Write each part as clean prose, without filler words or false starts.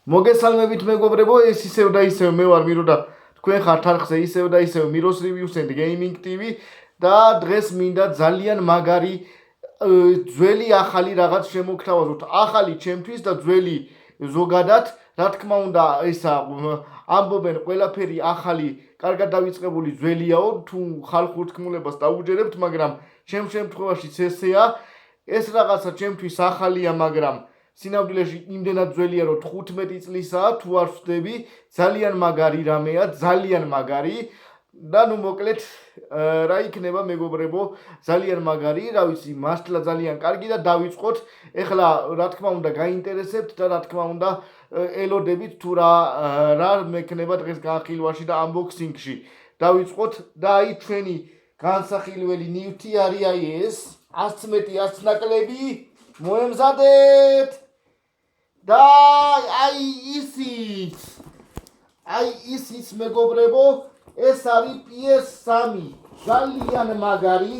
მოგესალმებით მეგობრებო, ეს ისევ და ისევ მე ვარ მირო და თქვენ ხართ არხზე ისევ და ისევ მიროს Reviews and Gaming TV და დღეს მინდა ძალიან მაგარი ძველი ახალი რაღაც შემოგთავაზოთ. ახალი ჩემთვის და ძველი ზოგადად, რა თქმა უნდა, ისა ამბობენ ყველაფერი ახალი, კარგად დავიწყებული ძველიაო, თუ ხალხურ თქმულებას დაუჯერებთ, მაგრამ ჩემ შემთხვევაში ესეა, ეს რაღაცა ჩემთვის ახალია, მაგრამ სინამდვილეში იმდენად ძველია, რომ 15 წლისაა, თუ არ ვწდები, ძალიან მაგარი რამეა, ძალიან მაგარი და ნუ მოკლედ რა იქნება მეგობრებო, ძალიან მაგარი, რა ვიცი, მართლა ძალიან კარგი და დავიწყოთ. ეხლა რა თქმა უნდა გაინტერესებთ და რა თქმა უნდა ელოდებით თუ რა მექნება დღეს განხილვაში და unboxing-ში. დავიწყოთ და აი ჩვენი განსახილველი ნივთი არის აი ეს 100 მეტი 100 ნაკლები მოემზადეთ. და აი ისიც მეგობრებო, ეს არის PS3, ძალიან მაგარი.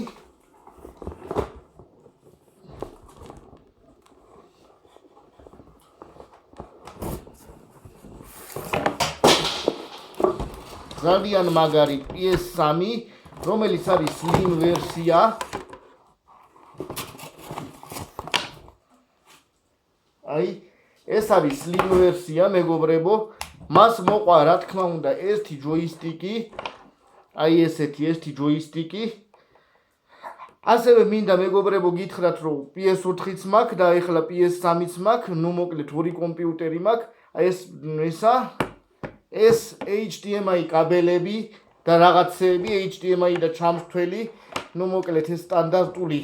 ძალიან მაგარი PS3, რომელიც არის slim ვერსია. აი ეს არის slim ვერსია მეგობრებო, მას მოყვა რა თქმა უნდა ერთი ჯოისტიკი, აი ესეთი ერთი ჯოისტიკი. ასევე მინდა მეგობრებო გითხრათ, რომ PS4-იც მაქვს და ეხლა PS3-იც მაქვს, ნუ მოკლედ ორი კომპიუტერი მაქვს. აი ეს HDMI კაბელები და რაღაცეები, HDMI და ჩამრთველი, ნუ მოკლედ ეს სტანდარტული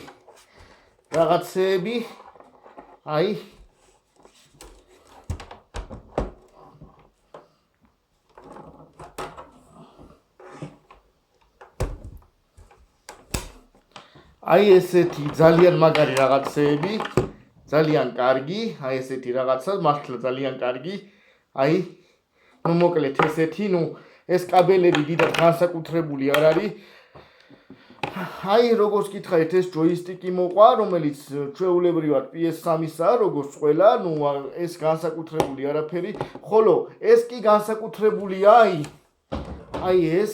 რაღაცეები. აი აი ესეთი ძალიან მაგარი რაღაცეები, ძალიან კარგი, აი ესეთი რაღაცა, მართლა ძალიან კარგი. აი, ნუ მოკლედ ესეთი, ნუ ეს კაბელები დიდად განსაკუთრებული არ არის. აი, როგორც გითხარით, ეს ჯოისტიკი მოყვა, რომელიც ჩვეულებრივად PS3-ისაა, როგორც ყველა, ნუ ეს განსაკუთრებული არაფერი, ხოლო ეს კი განსაკუთრებულია, აი ეს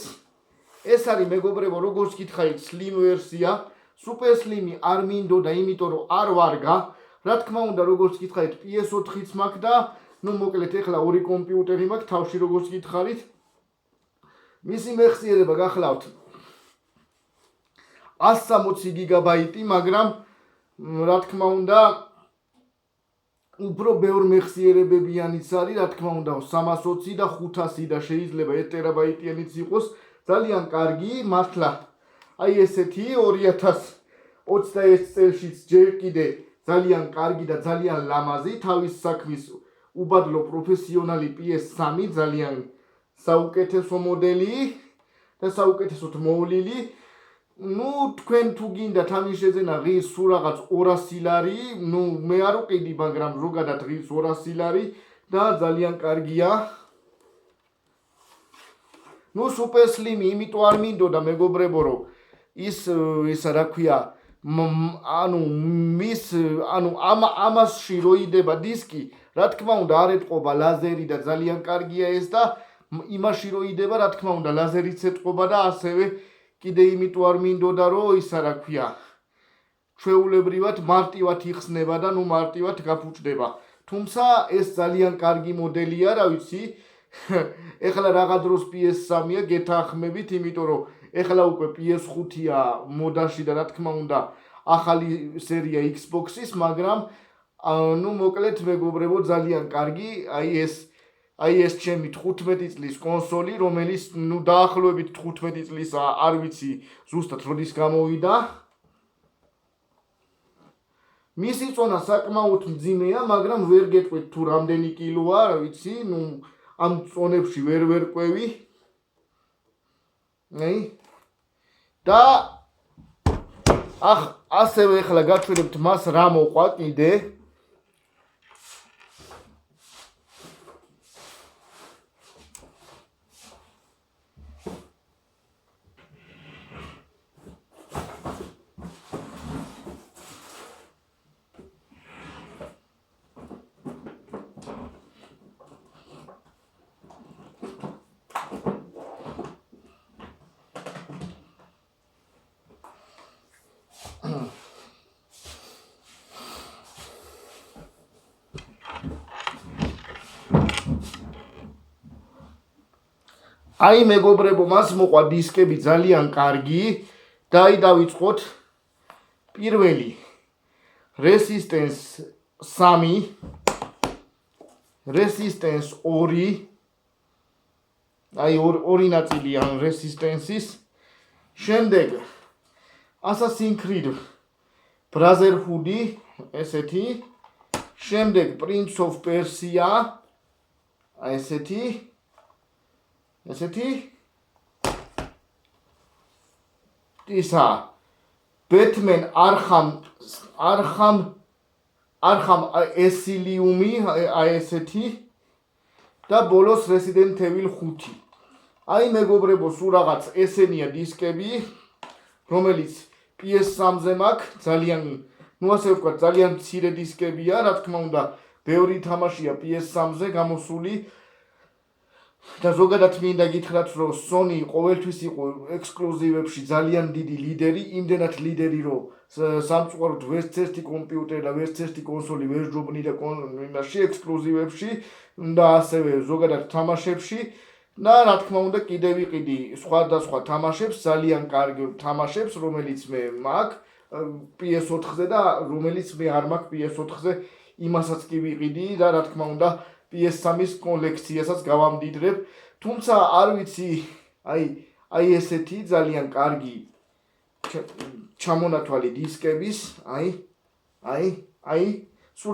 არის მეგობრებო, როგორც გითხარით, slim ვერსია. Super Slim-ი არ მინდოდა, იმიტომ რომ არ ვარგა. რა თქმა უნდა, როგორც გითხარით, PS4-იც მაქვს და ნუ მოკლედ ეხლა ორი კომპიუტერი მაქვს, თავში როგორც გითხარით. მისი მეხსიერება გახლავთ 160 გიგაბაიტი, მაგრამ რა თქმა უნდა, უფრო ბევრ მეხსიერებებიანიც არის, რა თქმა უნდა, 320 და 500 და შეიძლება 1 ტერაბაიტიანიც იყოს, ძალიან კარგი, მართლა. აი ესეთი 2021 წელშიც ჯერ კიდე ძალიან კარგი და ძალიან ლამაზი, თავის საქმის უბადლო პროფესიონალი PS3, ძალიან საუკეთესო მოდელი და საუკეთესოდ მოვლილი. ნუ თქვენ თუ გინდათ ამის შეძენა ღირს სულ რაღაც 200 ლარი, ნუ მე არ ვყიდი, მაგრამ ზოგადად ღირს 200 ლარი და ძალიან კარგია. ნუ Super Slim-ი იმიტომ არ მინდოდა მეგობრებო, რომ ისა რა ქვია, ამასში რო იდება დისკი, რა თქმა უნდა არ ეტყობა ლაზერი და ძალიან კარგია ეს და იმაში რო იდება, რა თქმა უნდა ლაზერიც ეტყობა და ასევე კიდე იმიტომ არ მინდოდა, რომ ისა რა ქვია, ჩვეულებრივად მარტივად იხსნება და ნუ მარტივად გაფუჭდება. თუმცა ეს ძალიან კარგი მოდელია, რა ვიცი. ეხლა რაღა დროს PS3-ია გეთანხმებით, იმიტომ რომ ეხლა უკვე PS5-ია მოდაში და რა თქმა უნდა ახალი სერია Xbox-ის, მაგრამ ნუ მოკლედ მეგობრებო ძალიან კარგი. აი ეს ჩემი 15 წლის კონსოლი, რომელიც ნუ დაახლოებით 15 წლისა, არ ვიცი ზუსტად როდის გამოვიდა. მისი წონა საკმაოდ მძიმეა, მაგრამ ვერ გეტყვით თუ რამდენი კილოა, რა ვიცი, ნუ ამ წონებში ვერ ყვევი. და ასევე ეხლა გაჩვენებთ მას რა მოყვა კიდე. აი მეგობრებო, მას მოყვა დისკები ძალიან კარგი და აი დავიწყოთ პირველი Resistance 3, Resistance 2, აი ორი ნაწილია Resistance-ის. შემდეგ Assassin's Creed Brotherhood, ესეთი. შემდეგ Prince of Persia, აი ესეთი. ისა Batman Arkham Asylum, აი ესეთი და ბოლოს Resident Evil 5. აი მეგობრებო, სულ რაღაც ესენია დისკები, რომელიც PS3-ზე მაქვს, ძალიან, ასე ვთქვათ, ძალიან მცირე დისკებია, რა თქმა უნდა, ბევრი თამაშია PS3-ზე გამოსული. და ზოგადად მინდა გითხრათ, რომ Sony ყოველთვის იყო ექსკლუზივებში ძალიან დიდი ლიდერი, იმდენად ლიდერი, რომ სამწუხაროდ ვერც ერთი კომპიუტერი და ვერც ერთი კონსოლი ვერ ჯობნიდა იმაში ექსკლუზივებში და ასევე ზოგადად თამაშებში. და რა თქმა უნდა, კიდევ ვიყიდი სხვადასხვა თამაშებს, ძალიან კარგი თამაშებს, რომელიც მე მაქვს PS4-ზე და რომელიც მე არ მაქვს PS4-ზე, იმასაც კი ვიყიდი და რა თქმა უნდა PS3-ის კოლექციასაც გავამდიდრებ. თუმცა არ ვიცი, აი ესეთი ძალიან კარგი ჩამონათვალი დისკების, სულ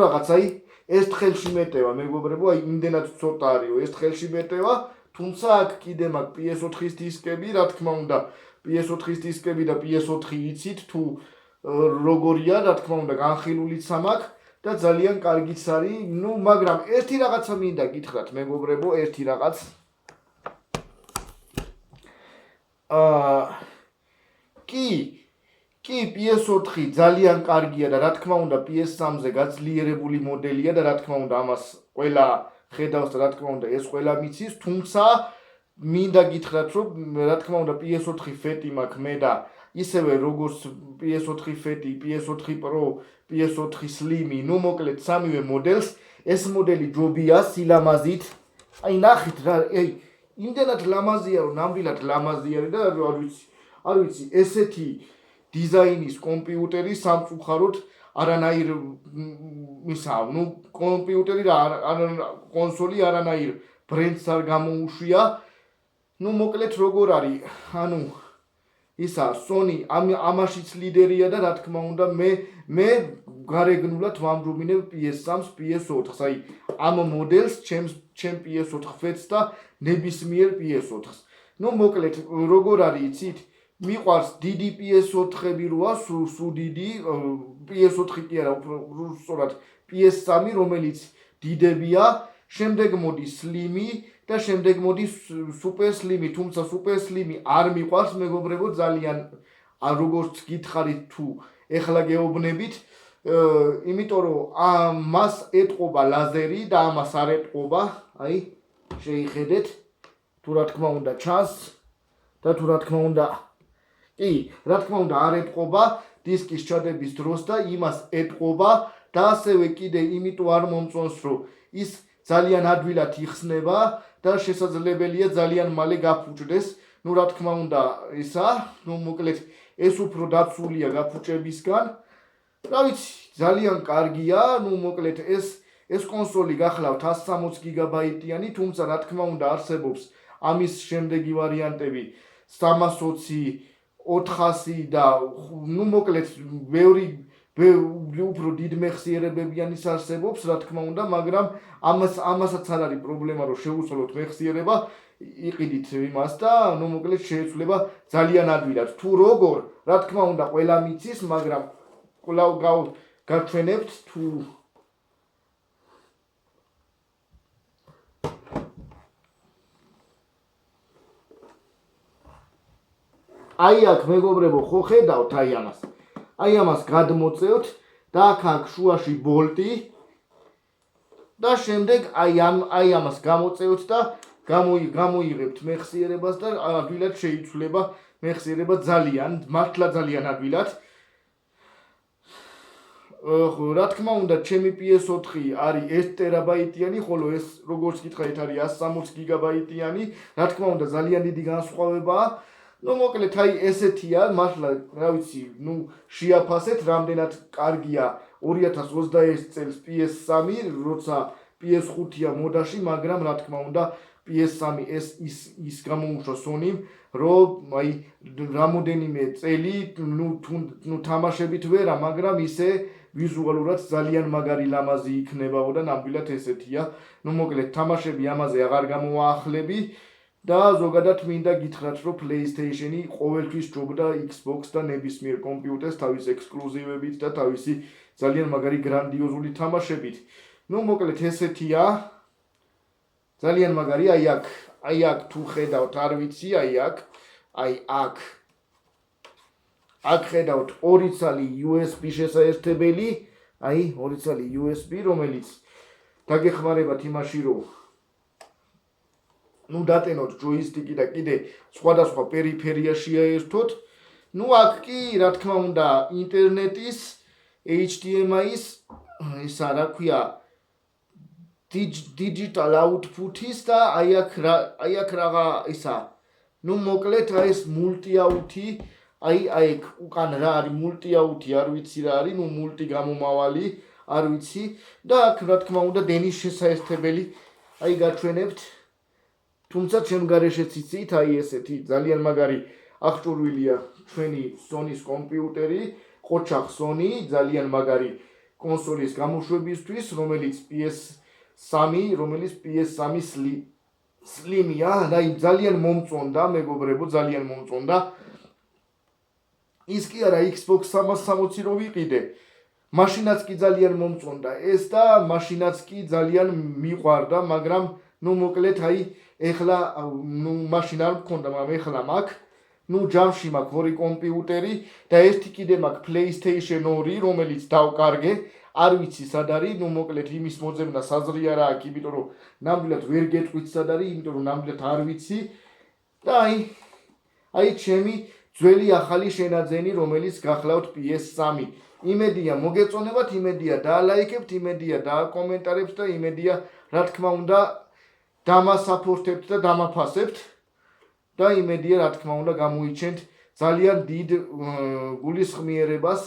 რაღაც ეს ხელში მეტევა, მეგობრებო, აი იმდენად ცოტა არისო, ეს ხელში მეტევა, თუმცა აქ კიდე მაქვს PS4-ის დისკები, რა თქმა უნდა, PS4-ის დისკები და PS4 იცით თუ როგორია, რა თქმა უნდა, განხილულიც მაქვს. და ძალიან კარგიც არის, მაგრამ ერთი რაღაცა მინდა გითხრათ, მეგობრებო, ერთი რაღაც. კი, PS4 ძალიან კარგია და რა თქმა უნდა, PS3-ზე გაძლიერებული მოდელია და რა თქმა უნდა, ამას ყველა ხედავს და რა თქმა უნდა, ეს ყველა მიცის, თუმცა მინდა გითხრათ, რომ რა თქმა უნდა, PS4 ფეტი მაქვს მე და ისევე როგორც PS4 ფეტი, PS4 Pro, PS4 Slim, მოკლედ სამივე მოდელს, ეს მოდელი ჯობია სილამაზით. აი ნახეთ რა, იმდენად ლამაზია, რომ ნამდვილად ლამაზი არის და არ ვიცი, ესეთი დიზაინის კომპიუტერი სამწუხაროდ არანაირ კომპიუტერი და კონსოლი არანაირ ბრენდს არ გამოუშვია. მოკლედ როგორ არის, ისა Sony ამაშიც ლიდერია და რა თქმა უნდა მე გარეგნულად ვამჯობინებ PS3-ს, PS4-ს, აი ამ მოდელს ჩემ PS4 ფეთს და ნებისმიერ PS4-ს. მოკლედ როგორ არის იცით? მიყვარს დიდი PS4-ები როა, სულ დიდი PS4 კი არა, უფრო სწორად PS3, რომელიც დიდებია, შემდეგ მოდის Slim-ი და შემდეგ მოდის Super Slim-ი, თუმცა Super Slim-ი არ მიყვარს, მეგობრებო, ძალიან როგორც გითხარით თუ ეხლა გეუბნებით, იმიტომ რომ მას ეტყობა ლაზერი და ამას არ ეტყობა, აი შეიხედეთ, თუ რა თქმა უნდა ჩანს და თუ რა თქმა უნდა რა თქმა უნდა არ ეტყობა დისკის ჩადების დროს და იმას ეტყობა და ასევე კიდე იმიტომ არ მომწონს, რომ ის ძალიან ადვილად იხსნება და შესაძლებელია ძალიან მალე გაფუჭდეს. რა თქმა უნდა მოკლედ ეს უფრო დაცულია გაფუჭებისგან. რა ვიცი, ძალიან კარგია, მოკლედ ეს კონსოლი გახლავთ 160 გიგაბაიტიანი, თუმცა რა თქმა უნდა არსებობს ამის შემდეგი ვარიანტები 320, 400 და მოკლედ ბევრი უფრო დიდ მეხსიერებებიანიც არსებობს, რა თქმა უნდა, მაგრამ ამასაც არ არის პრობლემა, რომ შეუცვლოთ მეხსიერება, იყიდით იმას და მოკლედ შეეცვლება ძალიან ადვილად. თუ როგორ, რა თქმა უნდა, ყველა მიცის, მაგრამ კვლავ გაჩვენებთ თუ აი აქ მეგობრებო, ხო ხედავთ აი ამას გადმოწევთ და აქ შუაში ბოლტი და შემდეგ აი ამას გამოწევთ და გამოიღებთ მეხსიერებას და ადვილად შეიცვლება მეხსიერება მართლა ძალიან ადვილად. რა თქმა უნდა, ჩემი PS4 არის 1 ტერაბაიტიანი, ხოლო ეს როგორც გითხარით არის 160 გიგაბაიტიანი. რა თქმა უნდა, ძალიან დიდი განსხვავებაა. მოკლედ, ესეთია, მართლა, რა ვიცი, შეაფასეთ, რამდენად კარგია 2021 წელს PS3, როცა PS5-ია მოდაში, მაგრამ რა თქმა უნდა, PS3 ის გამოუშვა Sony-მ, რომ რამოდენიმე წელი, თამაშებით ვერა, მაგრამ ისე ვიზუალურად ძალიან მაგარი ლამაზი იქნებაო და ნამდვილად ესეთია. მოკლედ, თამაშები ამაზე აღარ გამოაახლები და ზოგადად მინდა გითხრათ, რომ PlayStation-ი ყოველთვის ჯობდა Xbox და ნებისმიერ კომპიუტერს თავის ექსკლუზივებით და თავისი ძალიან მაგარი გრანდიოზული თამაშებით. მოკლედ, ესეთია. ძალიან მაგარი, აქ თუ ხედავთ, არ ვიცი, აქ ხედავთ 2 ცალი USB შესაერთებელი, 2 ცალი USB, რომელიც დაგეხმარებათ იმაში, რომ დატენოთ ჯოისტიკი და კიდე სხვადასხვა პერიფერია შეაერთოთ. აქ კი, რა თქმა უნდა, ინტერნეტის, HDMI-ის, ისა რა ქვია, digital output-ის და აქ რაღა ისა. მოკლედ, ეს multi-out-ი, აქ უკან რა არის multi-out-ი, არ ვიცი რა არის, multi გამომავალი, არ ვიცი და აქ რა თქმა უნდა დენის შესაერთებელი, გაჩვენებთ. თუმცა ჩემ გარეშეც იცით, ესეთი ძალიან მაგარი აღჭურვილია ჩვენი Sony-ს კომპიუტერი, ყოჩახ Sony, ძალიან მაგარი კონსოლის გამოშვებისთვის, რომელიც PS3 Slim-ია, ძალიან მომწონდა, მეგობრებო, ძალიან მომწონდა. ის კი არა Xbox 360 რო ვიყიდე, მაშინაც კი ძალიან მომწონდა ეს და მაშინაც კი ძალიან მიყვარდა, მაგრამ მოკლედ ეხლა მაშინ არ მქონდა, მაგრამ ეხლა მაქვს. ჯამში მაქვს 2 კომპიუტერი და ერთი კიდე მაქვს PlayStation 2, რომელიც დავკარგე. არ ვიცი სად არის, მოკლედ იმის მოძებნა საზრი არ აქვს, იმიტომ რომ ნამდვილად ვერ გეტყვით სად არის, იმიტომ რომ ნამდვილად არ ვიცი. და ჩემი ძველი ახალი შენაძენი, რომელიც გახლავთ PS3. იმედია მოგეწონებათ, იმედია დაალაიქებთ, იმედია დააკომენტარებთ და იმედია, რა თქმა უნდა, დამასაპორტებთ და დამაფასებთ. და იმედია, რა თქმა უნდა, გამოიჩენთ ძალიან დიდ გულისხმიერებას.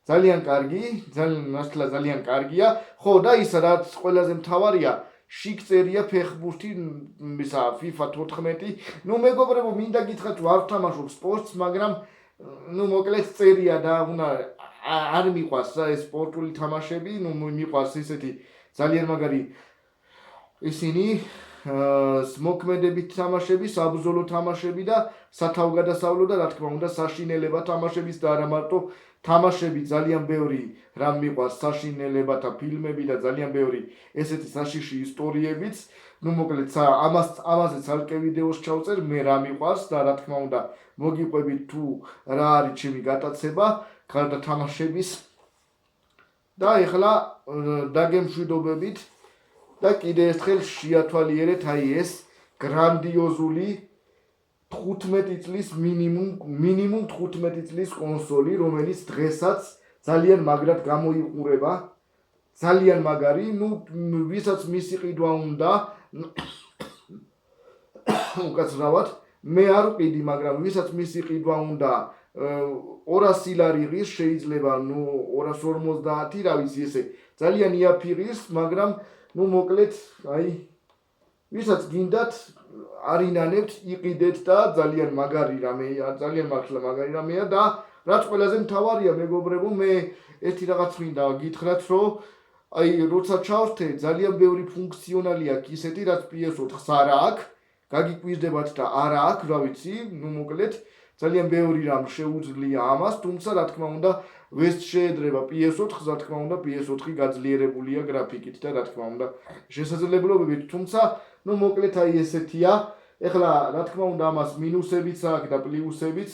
ძალიან კარგი, ძალიან კარგია. ხო, და ის რაც ყველაზე მთავარია, შიგ წერია ფეხბურთი, FIFA 14. მეგობრებო, მინდა გითხრათ, რომ არ ვთამაშობ სპორტს, მაგრამ მოკლედ წერია და არ მიყვარს ეს სპორტული თამაშები, მიყვარს ისეთი ძალიან მაგარი ისინი მოქმედებით თამაშები, საბრძოლო თამაშები და სათავგადასავლო და რა თქმა უნდა საშინელება თამაშების და არა მარტო თამაშები, ძალიან ბევრი რამ მიყვარს საშინელებათა ფილმები და ძალიან ბევრი ესეთი საშიში ისტორიებიც. მოკლედ ამაზე ცალკე ვიდეოს ჩავწერ, მე რა მიყვარს და რა თქმა უნდა მოგიყვებით თუ რა არის ჩემი გატაცება გარდა თამაშების. და ეხლა დაგემშვიდობებით და კიდე ერთხელ შეათვალიერეთ ეს გრანდიოზული 15 წლის მინიმუმ 15 წლის კონსოლი, რომელიც დღესაც ძალიან მაგრად გამოიყურება. ძალიან მაგარი, ვისაც მისი ყიდვა უნდა უკაცრავად, მე არ ვყიდი, მაგრამ ვისაც მისი ყიდვა უნდა 200 ლარი ღირს, შეიძლება 250, რა ვიცი ესე, ძალიან იაფი ღირს, მაგრამ მოკლედ, ვისაც გინდათ არინანებთ, იყიდეთ და ძალიან მაგარი რამეა, ძალიან მართლა მაგარი რამეა და რაც ყველაზე მთავარია, მეგობრებო, მე ერთი რაღაც მინდა გითხრათ, რომ როცა ჩავრთე, ძალიან ბევრი ფუნქციონალი აქვს ისეთი, რაც PS4-ს არ აქვს, გაგიკვირდებათ და არ აქვს, რა ვიცი, მოკლედ, ძალიან ბევრი რამ შეუძლია ამას, თუმცა რა თქმა უნდა, ვეს შეედრება PS4-ს, რა თქმა უნდა, PS4 გაძლიერებულია გრაფიკით და რა თქმა უნდა, შესაძლებლობებით, თუმცა, მოკლედ ესეთია. ეხლა რა თქმა უნდა, ამას მინუსებიც აქვს და პლუსებიც,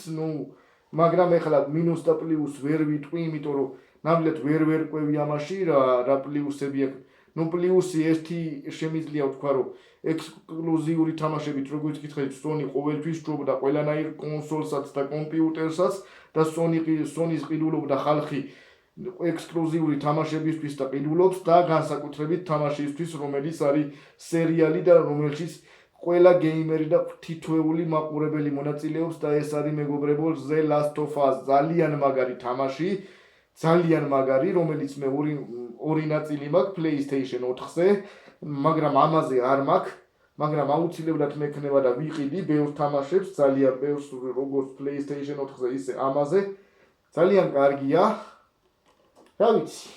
მაგრამ ეხლა მინუს და პლუს ვერ ვიტყვი, იმიტომ რომ ნამდვილად ვერ ყვევი ამაში რა პლუსები აქვს. პლუსი ერთი შემიძლია ვთქვა, რომ ექსკლუზიური თამაშებით, როგორც გითხარით, Sony ყოველთვის ჯობდა ყველანაირ კონსოლსაც და კომპიუტერსაც და Sony-ს ყიდულობდა ხალხი ექსკლუზიური თამაშებისთვის და ყიდულობს და განსაკუთრებით თამაშისთვის, რომელიც არის სერიალი და რომელშიც ყველა გეიმერი და თითოეული მაყურებელი მონაწილეობს და ეს არის მეგობრებო The Last of Us, ძალიან მაგარი თამაში, ძალიან მაგარი, რომელიც მე ორი ნაწილი მაქვს PlayStation 4-ზე, მაგრამ ამაზე არ მაქვს, მაგრამ აუცილებლად მექნება და ვიყიდი ბევრ თამაშებს, ძალიან ბევრს, როგორც PlayStation 4-ზე, ისე ამაზე. ძალიან კარგია. რა ვიცი.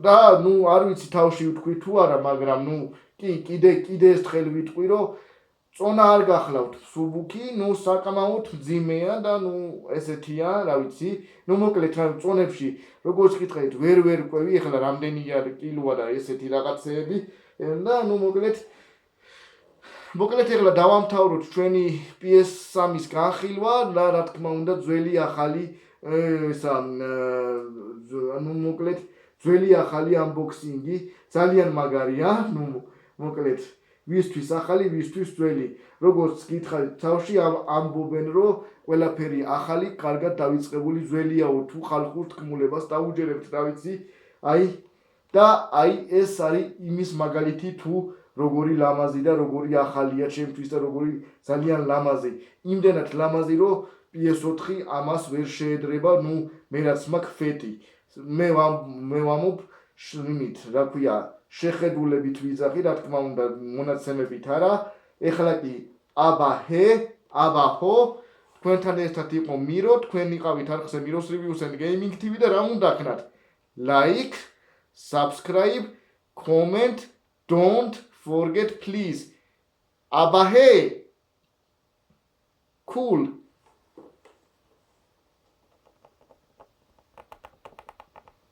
და არ ვიცი თავში ვთქვი თუ არა, მაგრამ კიდე ეს თხელი ვიტყვი, რომ წონა არ გახლავთ სუბუქი, საკამაოდ მძიმეა და ესეთია, რა ვიცი. მოკლედ წონებში, როგორც გითხარით, ვერ ყვევი, ეხლა რამდენი კილოა და ესეთი რაღაცეები და მოკლედ ეხლა დავამთავროთ ჩვენი PS3-ის განხილვა და რა თქმა უნდა ძველი ახალი მოკლედ ძველი ახალი unboxing-ი ძალიან მაგარია, მოკლედ ვისთვის ახალი, ვისთვის ძველი. როგორც გითხარით, თავში ამბობენ, რომ ყველაფერი ახალი, კარგად დავიწყებული ძველიაო, თუ ხალხურ თქმულებას დაუჯერებთ, რა ვიცი. აი ეს არის იმის მაგალითი, თუ როგორი ლამაზი და როგორი ახალია ჩემთვის და როგორი ძალიან ლამაზი. იმდენად ლამაზი, რომ PS4 ამას ვერ შეედრება, მე რაც მაქვს ფეტი. მე ვამობ რა ქვია, შეხედულებით ვიძახი, რა თქმა უნდა, მონაცემებით არა. ეხლა კი აბაჰო, თქვენთან ერთად იყო მირო, თქვენ იყავით არხზე Miros Reviews and Gaming TV და რა უნდა ქნათ? Like, subscribe, comment, don't forget please. Abahé! Cool!